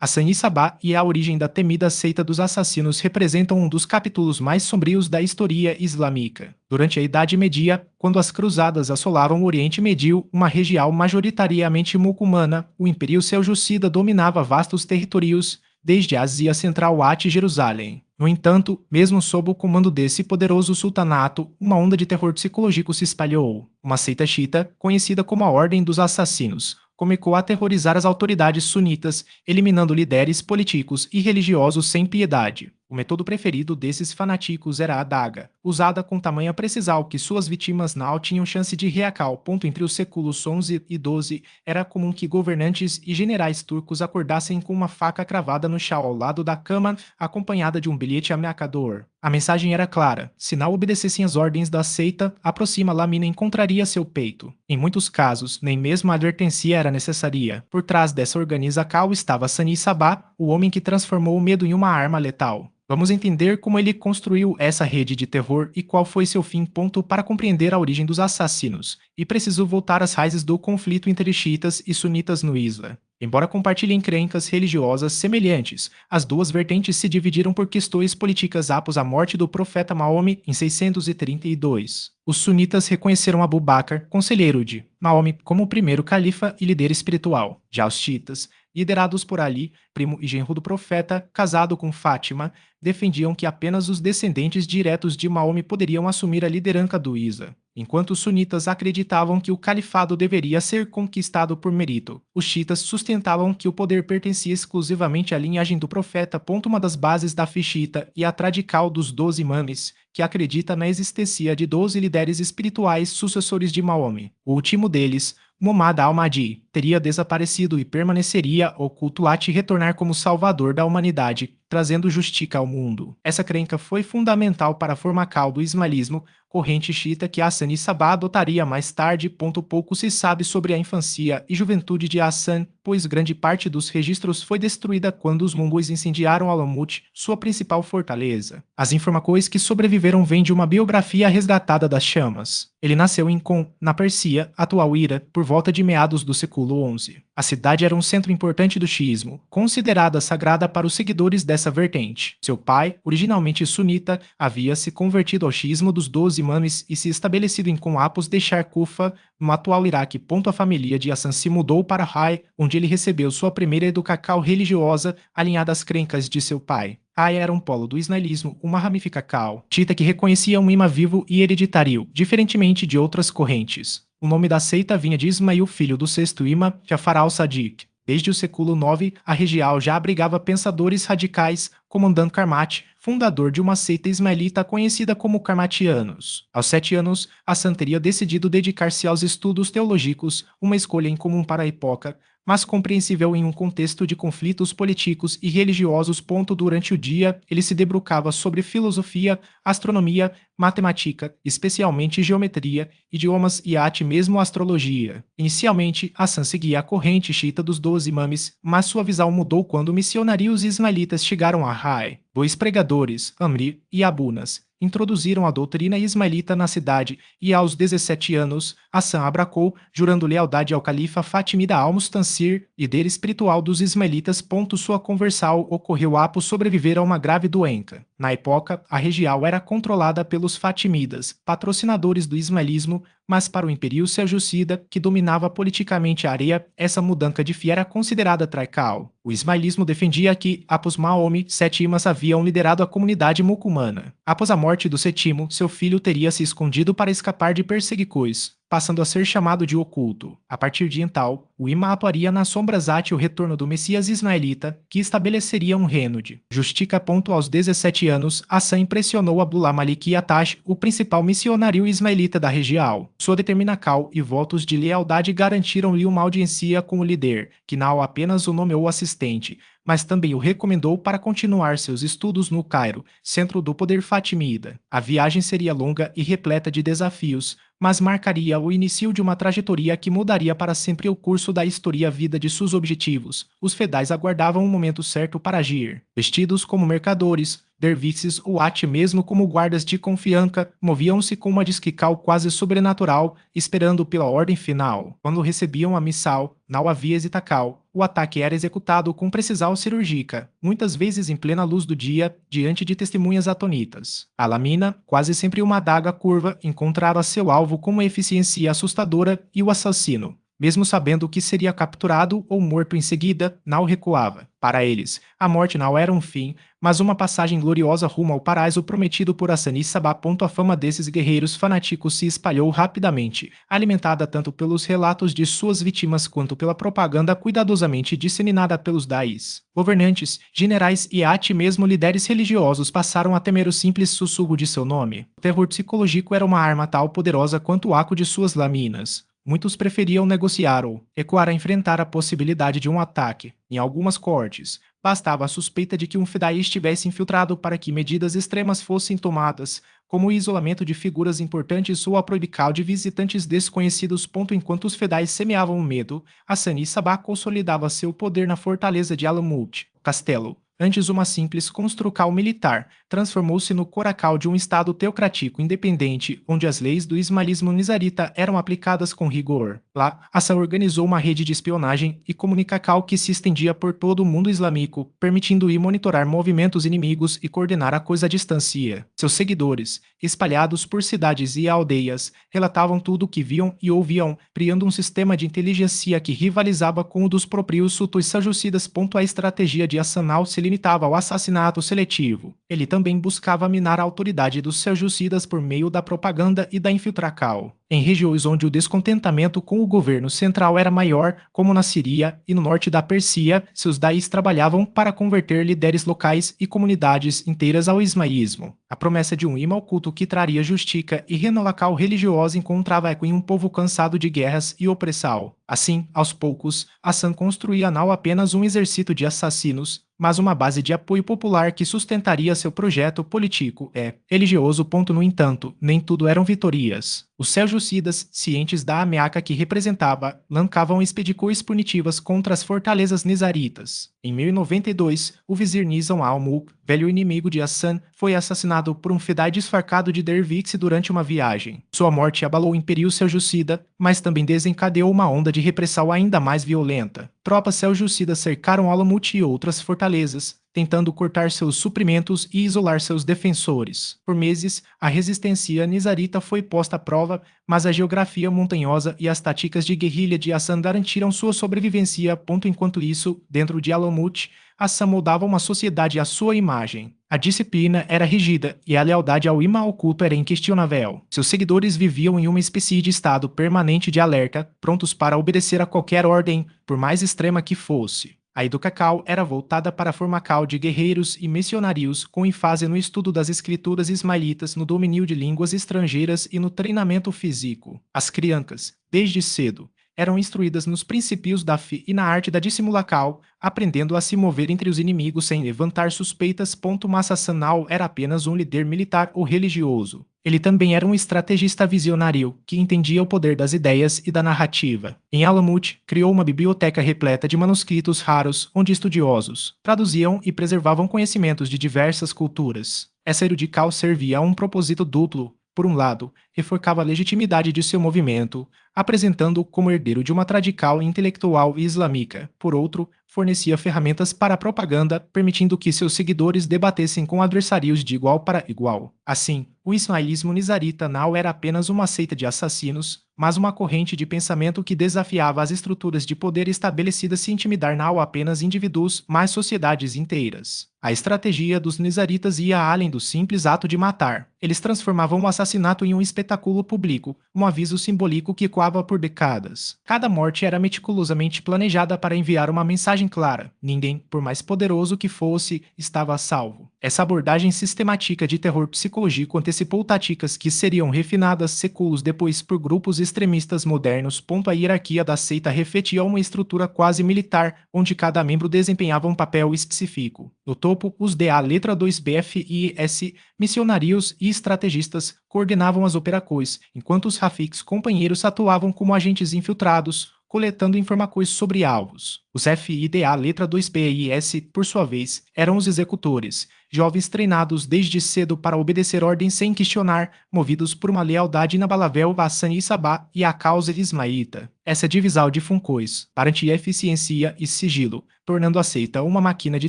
Hassan e Sabah e a origem da temida seita dos assassinos representam um dos capítulos mais sombrios da história islâmica. Durante a Idade Média, quando as cruzadas assolavam o Oriente Médio, uma região majoritariamente muçulmana, o Império Seljúcida dominava vastos territórios, desde a Ásia Central até Jerusalém. No entanto, mesmo sob o comando desse poderoso sultanato, uma onda de terror psicológico se espalhou. Uma seita xiita, conhecida como a Ordem dos Assassinos, começou a aterrorizar as autoridades sunitas, eliminando líderes políticos e religiosos sem piedade. O método preferido desses fanáticos era a adaga, usada com tamanha precisão que suas vítimas não tinham chance de reacar. Entre os séculos XI e XII, era comum que governantes e generais turcos acordassem com uma faca cravada no chão ao lado da cama, acompanhada de um bilhete ameaçador. A mensagem era clara: se não obedecessem às ordens da seita, a próxima lâmina encontraria seu peito. Em muitos casos, nem mesmo a advertência era necessária. Por trás dessa organização estava Sani Sabah, o homem que transformou o medo em uma arma letal. Vamos entender como ele construiu essa rede de terror e qual foi seu fim. Para compreender a origem dos assassinos, e precisou voltar às raízes do conflito entre xiitas e sunitas no Islã. Embora compartilhem crenças religiosas semelhantes, as duas vertentes se dividiram por questões políticas após a morte do profeta Maomé em 632. Os sunitas reconheceram Abu Bakr, conselheiro de Maomé, como o primeiro califa e líder espiritual. Já os xiitas, liderados por Ali, primo e genro do profeta, casado com Fátima, defendiam que apenas os descendentes diretos de Maomé poderiam assumir a liderança do Islã, enquanto os sunitas acreditavam que o califado deveria ser conquistado por mérito. Os xiitas sustentavam que o poder pertencia exclusivamente à linhagem do profeta. Uma das bases da fé xiita e a tradical dos 12 imames, que acredita na existência de 12 líderes espirituais sucessores de Maomé. O último deles, Muhammad al-Mahdi, teria desaparecido e permaneceria oculto até retornar como salvador da humanidade, trazendo justiça ao mundo. Essa crença foi fundamental para a formação do ismaelismo, corrente xiita que Hassan e Sabah adotaria mais tarde. Pouco se sabe sobre a infância e juventude de Hassan, pois grande parte dos registros foi destruída quando os mongols incendiaram Alamut, sua principal fortaleza. As informações que sobreviveram vêm de uma biografia resgatada das chamas. Ele nasceu em Qom, na Pérsia, atual Irã, por volta de meados do século XI. A cidade era um centro importante do xiismo, considerada sagrada para os seguidores dessa vertente. Seu pai, originalmente sunita, havia se convertido ao xiismo dos 12 imames e se estabelecido em Qom após deixar Kufa, no atual Iraque. A família de Hassan se mudou para Hai, onde ele recebeu sua primeira educação religiosa, alinhada às crenças de seu pai. Hai era um polo do ismaelismo, uma ramificação xiita que reconhecia um imã vivo e hereditário, diferentemente de outras correntes. O nome da seita vinha de Ismail, filho do sexto imã, Jafar al-Sadiq. Desde o século IX, a região já abrigava pensadores radicais, comandando Karmat, fundador de uma seita ismaelita conhecida como Karmatianos. Aos 7 anos, Hassan teria decidido dedicar-se aos estudos teológicos, uma escolha incomum para a época, mas compreensível em um contexto de conflitos políticos e religiosos. Durante o dia, ele se debruçava sobre filosofia, astronomia, matemática, especialmente geometria, idiomas e até mesmo astrologia. Inicialmente, Hassan seguia a corrente xiita dos 12 imames, mas sua visão mudou quando missionários ismaelitas chegaram a Hai. 2 pregadores, Amri e Abunas, introduziram a doutrina ismaelita na cidade e aos 17 anos, Hassan abracou, jurando lealdade ao califa Fatimida al-Mustansir, líder espiritual dos ismaelitas. Sua conversão ocorreu após sobreviver a uma grave doença. Na época, a região era controlada pelos Fatimidas, patrocinadores do ismaelismo, mas para o Império Seljúcida, que dominava politicamente a área, essa mudança de fé era considerada traical. O ismaelismo defendia que, após Maomé, 7 imãs haviam liderado a comunidade muçulmana. Após a morte do sétimo, seu filho teria se escondido para escapar de perseguições, passando a ser chamado de oculto. A partir de então, o imã atuaria nas sombras até o retorno do Messias ismaelita, que estabeleceria um reino de justiça. Aos 17 anos, Hassan impressionou Abdullah Malik Atash, o principal missionário ismaelita da região. Sua determinação e votos de lealdade garantiram-lhe uma audiência com o líder, que não apenas o nomeou assistente, mas também o recomendou para continuar seus estudos no Cairo, centro do poder fatimida. A viagem seria longa e repleta de desafios, mas marcaria o início de uma trajetória que mudaria para sempre o curso da história e a vida de seus objetivos. Os fedais aguardavam o momento certo para agir. Vestidos como mercadores, derviches ou até mesmo como guardas de confiança, moviam-se com uma disquical quase sobrenatural, esperando pela ordem final. Quando recebiam a missal, não havia hesitacal. O ataque era executado com precisão cirúrgica, muitas vezes em plena luz do dia, diante de testemunhas atonitas. A lâmina, quase sempre uma adaga curva, encontrara seu alvo com uma eficiência assustadora e o assassino, mesmo sabendo que seria capturado ou morto em seguida, não recuava. Para eles, a morte não era um fim, mas uma passagem gloriosa rumo ao paraíso prometido por Hassan e Sabah. A fama desses guerreiros fanáticos se espalhou rapidamente, alimentada tanto pelos relatos de suas vítimas quanto pela propaganda cuidadosamente disseminada pelos daís. Governantes, generais e até mesmo líderes religiosos passaram a temer o simples sussurro de seu nome. O terror psicológico era uma arma tão poderosa quanto o arco de suas lâminas. Muitos preferiam negociar ou recuar a enfrentar a possibilidade de um ataque. Em algumas cortes, bastava a suspeita de que um fedai estivesse infiltrado para que medidas extremas fossem tomadas, como o isolamento de figuras importantes ou a proibição de visitantes desconhecidos. Enquanto os fedais semeavam o medo, Hassan e Sabah consolidava seu poder na fortaleza de Alamut, castelo. Antes uma simples construção militar, transformou-se no coracal de um estado teocrático independente, onde as leis do ismaelismo nizarita eram aplicadas com rigor. Lá, Hassan organizou uma rede de espionagem e comunicação que se estendia por todo o mundo islâmico, permitindo-lhe monitorar movimentos inimigos e coordenar a coisa à distância. Seus seguidores, espalhados por cidades e aldeias, relatavam tudo o que viam e ouviam, criando um sistema de inteligência que rivalizava com o dos próprios sultões seljucidas. A estratégia de Hassan não se limitava ao assassinato seletivo. Ele também buscava minar a autoridade dos seljucidas por meio da propaganda e da infiltração. Em regiões onde o descontentamento com o governo central era maior, como na Síria e no norte da Pérsia, seus daís trabalhavam para converter líderes locais e comunidades inteiras ao ismaísmo. A promessa de um imã oculto que traria justiça e renovação religiosa encontrava eco em um povo cansado de guerras e opressão. Assim, aos poucos, Hassan construía não apenas um exército de assassinos, mas uma base de apoio popular que sustentaria seu projeto político e religioso. No entanto, nem tudo eram vitorias. Os seljucidas, cientes da ameaça que representava, lançavam expedições punitivas contra as fortalezas nizaritas. Em 1092, o vizir Nizam al-Mulk, velho inimigo de Hassan, foi assassinado por um fedai disfarçado de dervixe durante uma viagem. Sua morte abalou o império seljucida, mas também desencadeou uma onda de repressão ainda mais violenta. Tropas seljucidas cercaram Alamut e outras fortalezas, tentando cortar seus suprimentos e isolar seus defensores. Por meses, a resistência nizarita foi posta à prova, mas a geografia montanhosa e as táticas de guerrilha de Hassan garantiram sua sobrevivência. Enquanto isso, dentro de Alamut, Hassan moldava uma sociedade à sua imagem. A disciplina era rígida e a lealdade ao imã oculto era inquestionável. Seus seguidores viviam em uma espécie de estado permanente de alerta, prontos para obedecer a qualquer ordem, por mais extrema que fosse. A educação era voltada para a formação de guerreiros e missionários, com ênfase no estudo das escrituras ismaelitas, no domínio de línguas estrangeiras e no treinamento físico. As crianças, desde cedo, eram instruídas nos princípios da fé e na arte da dissimulação, aprendendo a se mover entre os inimigos sem levantar suspeitas. Mas Hassan não era apenas um líder militar ou religioso. Ele também era um estrategista visionário, que entendia o poder das ideias e da narrativa. Em Alamut, criou uma biblioteca repleta de manuscritos raros, onde estudiosos traduziam e preservavam conhecimentos de diversas culturas. Essa erudição servia a um propósito duplo. Por um lado, reforçava a legitimidade de seu movimento, apresentando-o como herdeiro de uma tradição intelectual islâmica. Por outro, fornecia ferramentas para a propaganda, permitindo que seus seguidores debatessem com adversários de igual para igual. Assim, o ismaelismo nizarita não era apenas uma seita de assassinos, mas uma corrente de pensamento que desafiava as estruturas de poder estabelecidas e intimidar não apenas indivíduos, mas sociedades inteiras. A estratégia dos nizaritas ia além do simples ato de matar. Eles transformavam o assassinato em um espetáculo público, um aviso simbólico que ecoava por décadas. Cada morte era meticulosamente planejada para enviar uma mensagem clara: ninguém, por mais poderoso que fosse, estava a salvo. Essa abordagem sistemática de terror psicológico antecipou táticas que seriam refinadas séculos depois por grupos extremistas modernos. A hierarquia da seita refletia uma estrutura quase militar, onde cada membro desempenhava um papel específico. No topo, os da letra 2 BFIS, missionários e estrategistas, coordenavam as operações, enquanto os Rafiks companheiros atuavam como agentes infiltrados, coletando informações sobre alvos. Os FIDA letra 2PIS, por sua vez, eram os executores, jovens treinados desde cedo para obedecer ordens sem questionar, movidos por uma lealdade inabalável a Sani Sabá e à causa ismaíta. Essa divisão de funções garantia eficiência e sigilo, tornando a seita uma máquina de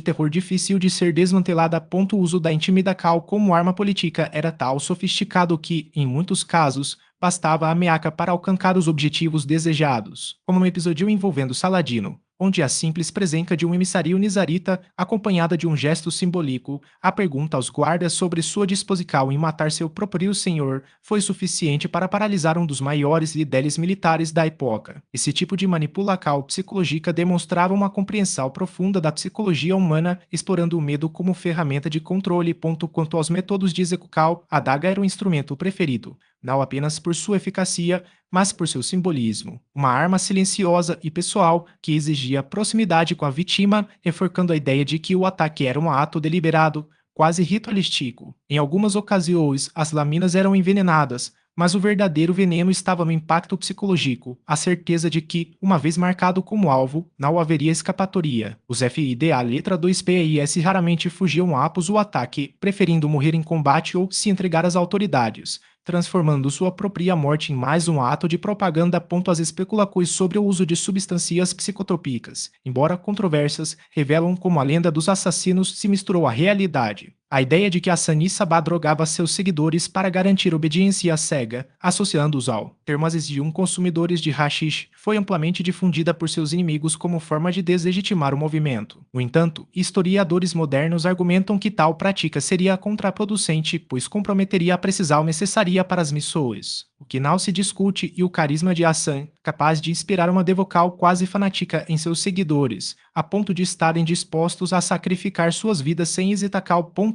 terror difícil de ser desmantelada. O uso da intimidação como arma política era tal sofisticado que, em muitos casos, bastava a ameaça para alcançar os objetivos desejados, como no episódio envolvendo Saladino, onde a simples presença de um emissário nizarita, acompanhada de um gesto simbólico, a pergunta aos guardas sobre sua disposição em matar seu próprio senhor, foi suficiente para paralisar um dos maiores líderes militares da época. Esse tipo de manipulação psicológica demonstrava uma compreensão profunda da psicologia humana, explorando o medo como ferramenta de controle. Quanto aos métodos de execução, a daga era o instrumento preferido, não apenas por sua eficácia, mas por seu simbolismo. Uma arma silenciosa e pessoal que exigia proximidade com a vítima, reforçando a ideia de que o ataque era um ato deliberado, quase ritualístico. Em algumas ocasiões, as lâminas eram envenenadas, mas o verdadeiro veneno estava no impacto psicológico, a certeza de que, uma vez marcado como alvo, não haveria escapatória. Os FIDA letra 2PIS raramente fugiam após o ataque, preferindo morrer em combate ou se entregar às autoridades, transformando sua própria morte em mais um ato de propaganda. As especulações sobre o uso de substâncias psicotrópicas, embora controversas, revelam como a lenda dos assassinos se misturou à realidade. A ideia de que a Sani Sabá drogava seus seguidores para garantir obediência cega, associando-os ao termo exigiam consumidores de hashish, foi amplamente difundida por seus inimigos como forma de deslegitimar o movimento. No entanto, historiadores modernos argumentam que tal prática seria contraproducente, pois comprometeria a precisão necessária para as missões. O que não se discute e o carisma de Hassan, capaz de inspirar uma devoção quase fanática em seus seguidores, a ponto de estarem dispostos a sacrificar suas vidas sem hesitar.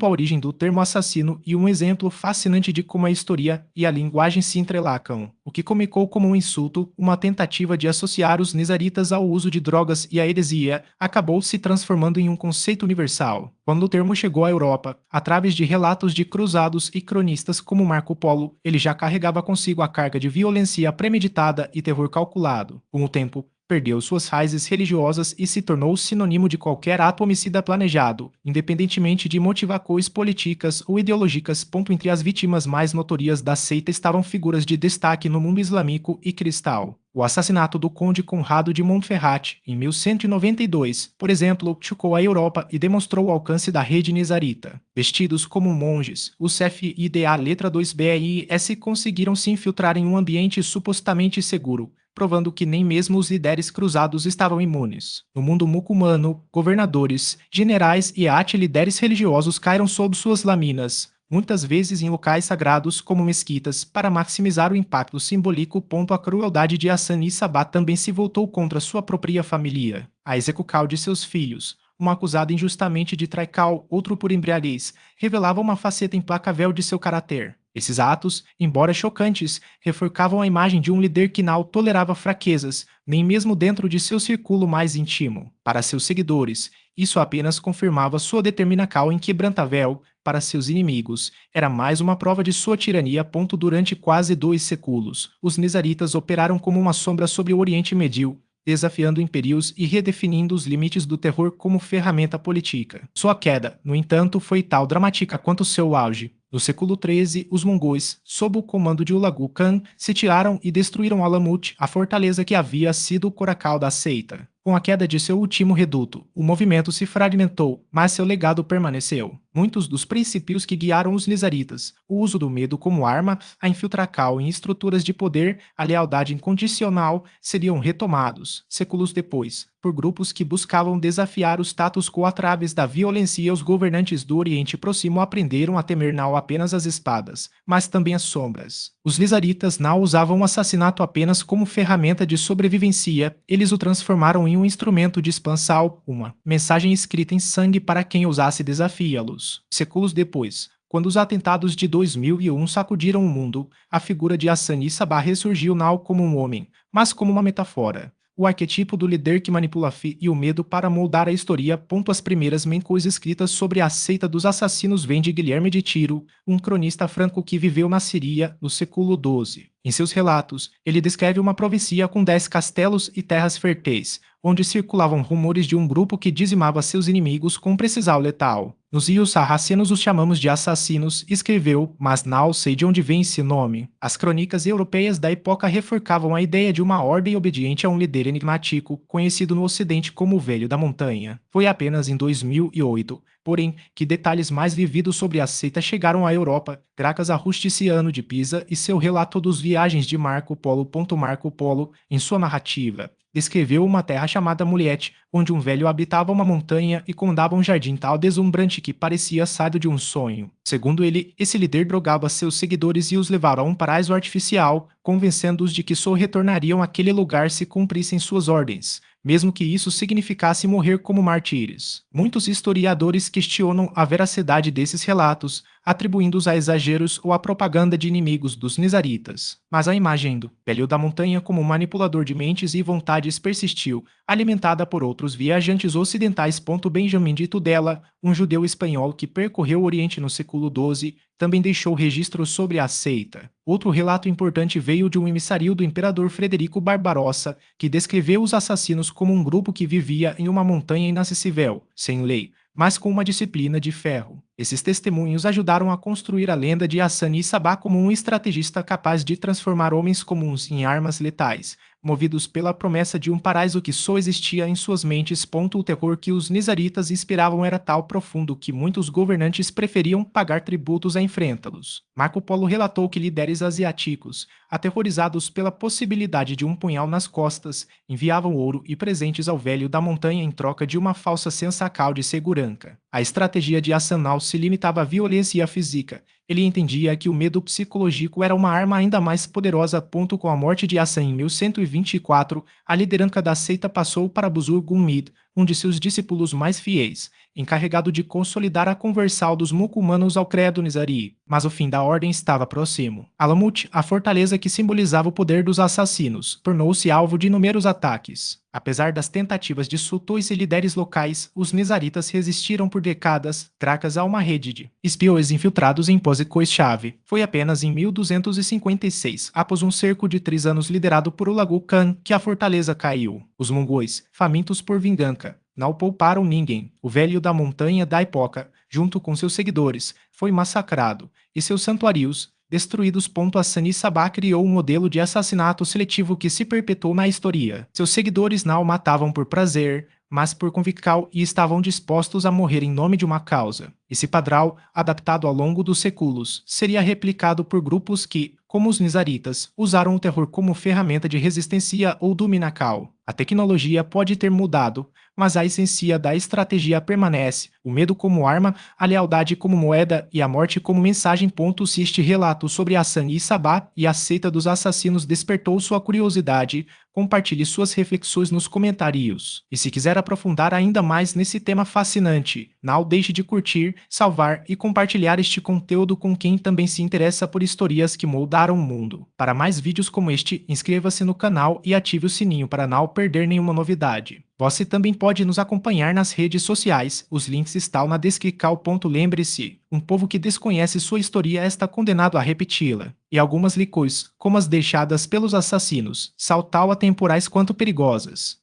A origem do termo assassino e um exemplo fascinante de como a história e a linguagem se entrelaçam, o que começou como um insulto, uma tentativa de associar os nizaritas ao uso de drogas e à heresia, acabou se transformando em um conceito universal. Quando o termo chegou à Europa, através de relatos de cruzados e cronistas como Marco Polo, ele já carregava consigo a carga de violência premeditada e terror calculado. Com o tempo, perdeu suas raízes religiosas e se tornou sinônimo de qualquer ato homicida planejado, independentemente de motivações políticas ou ideológicas. Entre as vítimas mais notórias da seita estavam figuras de destaque no mundo islâmico e cristão. O assassinato do conde Conrado de Montferrat, em 1192, por exemplo, chocou a Europa e demonstrou o alcance da rede nizarita. Vestidos como monges, os FIDA letra 2BIS conseguiram se infiltrar em um ambiente supostamente seguro, provando que nem mesmo os líderes cruzados estavam imunes. No mundo muçulmano, governadores, generais e até líderes religiosos caíram sob suas lâminas, muitas vezes em locais sagrados como mesquitas, para maximizar o impacto simbólico. A crueldade de Hassan Sabá também se voltou contra sua própria família. A execução de seus filhos, um acusado injustamente de traição, outro por embriaguez, revelava uma faceta implacável de seu caráter. Esses atos, embora chocantes, reforçavam a imagem de um líder que não tolerava fraquezas, nem mesmo dentro de seu círculo mais íntimo. Para seus seguidores, isso apenas confirmava sua determinação inquebrantável. Para seus inimigos, era mais uma prova de sua tirania. Durante quase 2 séculos, os nizaritas operaram como uma sombra sobre o Oriente Médio, desafiando impérios e redefinindo os limites do terror como ferramenta política. Sua queda, no entanto, foi tão dramática quanto seu auge. No século XIII, os mongóis, sob o comando de Hulagu Khan, sitiaram e destruíram Alamut, a fortaleza que havia sido o coracal da seita. Com a queda de seu último reduto, o movimento se fragmentou, mas seu legado permaneceu. Muitos dos princípios que guiaram os nizaritas, o uso do medo como arma, a infiltração em estruturas de poder, a lealdade incondicional, seriam retomados, séculos depois, por grupos que buscavam desafiar o status quo através da violência. Os governantes do Oriente Próximo aprenderam a temer não apenas as espadas, mas também as sombras. Os nizaritas não usavam o assassinato apenas como ferramenta de sobrevivência, eles o transformaram em um instrumento de expansão, uma mensagem escrita em sangue para quem ousasse desafiá-los. Séculos depois, quando os atentados de 2001 sacudiram o mundo, a figura de Hassan Sabá ressurgiu não como um homem, mas como uma metáfora. O arquetipo do líder que manipula a fé e o medo para moldar a história. As primeiras menções escritas sobre a seita dos assassinos vêm de Guilherme de Tiro, um cronista franco que viveu na Síria no século XII. Em seus relatos, ele descreve uma profecia com 10 castelos e terras férteis, onde circulavam rumores de um grupo que dizimava seus inimigos com precisão letal. Nos rios sarracenos os chamamos de assassinos, escreveu, mas não sei de onde vem esse nome. As crônicas europeias da época reforçavam a ideia de uma ordem obediente a um líder enigmático, conhecido no ocidente como o Velho da Montanha. Foi apenas em 2008, porém, que detalhes mais vividos sobre a seita chegaram à Europa, graças a Justiciano de Pisa e seu relato dos viagens de Marco Polo. Marco Polo, em sua narrativa, descreveu uma terra chamada Muliete, onde um velho habitava uma montanha e comandava um jardim tal deslumbrante que parecia saído de um sonho. Segundo ele, esse líder drogava seus seguidores e os levava a um paraíso artificial, convencendo-os de que só retornariam àquele lugar se cumprissem suas ordens, mesmo que isso significasse morrer como mártires. Muitos historiadores questionam a veracidade desses relatos, atribuindo-os a exageros ou a propaganda de inimigos dos nizaritas. Mas a imagem do Velho da Montanha como manipulador de mentes e vontades persistiu, alimentada por outros viajantes ocidentais. Benjamin de Tudela, um judeu espanhol que percorreu o Oriente no século XII, também deixou registros sobre a seita. Outro relato importante veio de um emissário do imperador Frederico Barbarossa, que descreveu os assassinos como um grupo que vivia em uma montanha inacessível, sem lei, mas com uma disciplina de ferro. Esses testemunhos ajudaram a construir a lenda de Hassan Sabah como um estrategista capaz de transformar homens comuns em armas letais, movidos pela promessa de um paraíso que só existia em suas mentes. O terror que os nizaritas inspiravam era tal profundo que muitos governantes preferiam pagar tributos a enfrentá-los. Marco Polo relatou que líderes asiáticos, aterrorizados pela possibilidade de um punhal nas costas, enviavam ouro e presentes ao Velho da Montanha em troca de uma falsa sensacal de segurança. A estratégia de Hassan não se limitava à violência física. Ele entendia que o medo psicológico era uma arma ainda mais poderosa. Com a morte de Hassan em 1124, a liderança da seita passou para Buzurg-Gumid, um de seus discípulos mais fiéis, encarregado de consolidar a conversão dos muçulmanos ao credo nizari. Mas o fim da ordem estava próximo. Alamut, a fortaleza que simbolizava o poder dos assassinos, tornou-se alvo de inúmeros ataques. Apesar das tentativas de sultões e líderes locais, os nizaritas resistiram por décadas, graças a uma rede de espiões infiltrados em Pozcois-chave. Foi apenas em 1256, após um cerco de 3 anos liderado por Hulagu Khan, que a fortaleza caiu. Os mongóis, famintos por vingança, não pouparam ninguém. O Velho da Montanha da época, junto com seus seguidores, foi massacrado, e seus santuários destruídos. Hassan Sabah criou um modelo de assassinato seletivo que se perpetuou na história. Seus seguidores não o matavam por prazer, mas por convicção, e estavam dispostos a morrer em nome de uma causa. Esse padrão, adaptado ao longo dos séculos, seria replicado por grupos que, como os nizaritas, usaram o terror como ferramenta de resistência ou dominacal. A tecnologia pode ter mudado, mas a essência da estratégia permanece: o medo como arma, a lealdade como moeda e a morte como mensagem. Se este relato sobre Hassan Sabah e a seita dos assassinos despertou sua curiosidade, compartilhe suas reflexões nos comentários. E se quiser aprofundar ainda mais nesse tema fascinante, não deixe de curtir, salvar e compartilhar este conteúdo com quem também se interessa por histórias que moldaram o mundo. Para mais vídeos como este, inscreva-se no canal e ative o sininho para não perder nenhuma novidade. Você também pode nos acompanhar nas redes sociais, os links estão na descrição. Lembre-se, um povo que desconhece sua história está condenado a repeti-la. E algumas lições, como as deixadas pelos assassinos, são tão atemporais quanto perigosas.